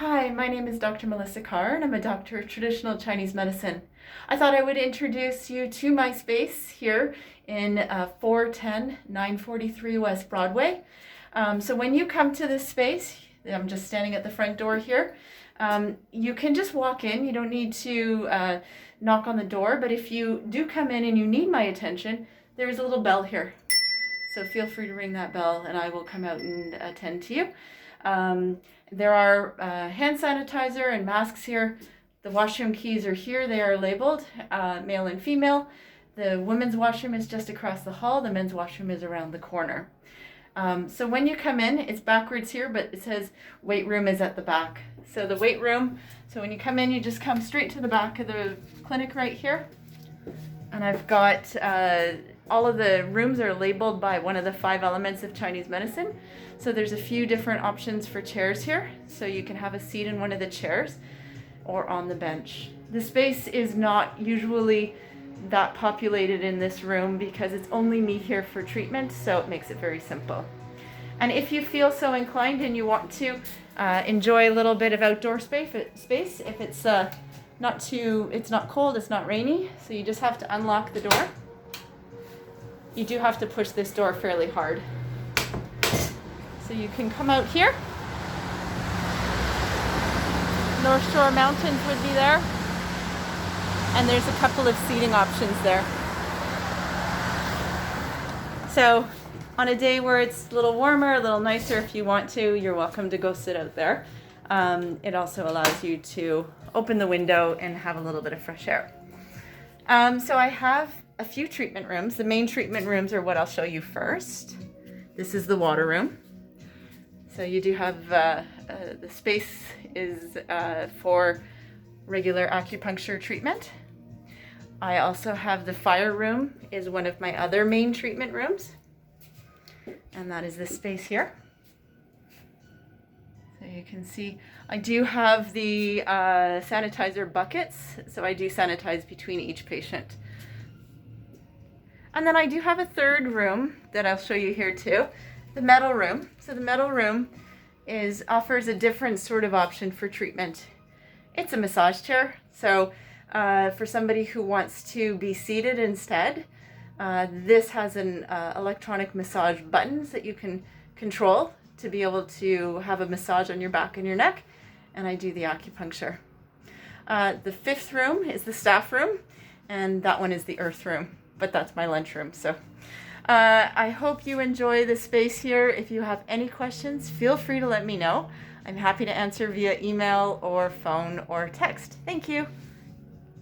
Hi, my name is Dr. Melissa Carr, and I'm a doctor of traditional Chinese medicine. I thought I would introduce you to my space here in 410 943 West Broadway. So when you come to this space, I'm just standing at the front door here, you can just walk in. You don't need to knock on the door, but if you do come in and you need my attention, there's a little bell here. So feel free to ring that bell and I will come out and attend to you. There are hand sanitizer and masks here. The washroom keys are here. They are labeled male and female. The women's washroom is just across the hall. The men's washroom is around the corner. So when you come in, it's backwards here, but it says weight room is at the back. So the weight room, so when you come in, you just come straight to the back of the clinic right here. And I've got all of the rooms are labeled by one of the 5 elements of Chinese medicine. So there's a few different options for chairs here. So you can have a seat in one of the chairs or on the bench. The space is not usually that populated in this room because it's only me here for treatment, so it makes it very simple. And if you feel so inclined and you want to enjoy a little bit of outdoor space, if it's it's not cold, it's not rainy, so you just have to unlock the door. You do have to push this door fairly hard. So you can come out here. North Shore Mountains would be there. And there's a couple of seating options there. So on a day where it's a little warmer, a little nicer, if you want to, you're welcome to go sit out there. It also allows you to open the window and have a little bit of fresh air. So I have a few treatment rooms. The main treatment rooms are what I'll show you first. This is the water room. So you do have, the space is for regular acupuncture treatment. I also have the fire room, is one of my other main treatment rooms. And that is this space here. So you can see, I do have the sanitizer buckets. So I do sanitize between each patient. And then I do have a third room that I'll show you here too, the metal room. So the metal room offers a different sort of option for treatment. It's a massage chair. So for somebody who wants to be seated instead, this has an electronic massage buttons that you can control to be able to have a massage on your back and your neck. And I do the acupuncture. The 5th room is the staff room, and that one is the earth room. But that's my lunchroom. So I hope you enjoy the space here. If you have any questions, feel free to let me know. I'm happy to answer via email or phone or text. Thank you.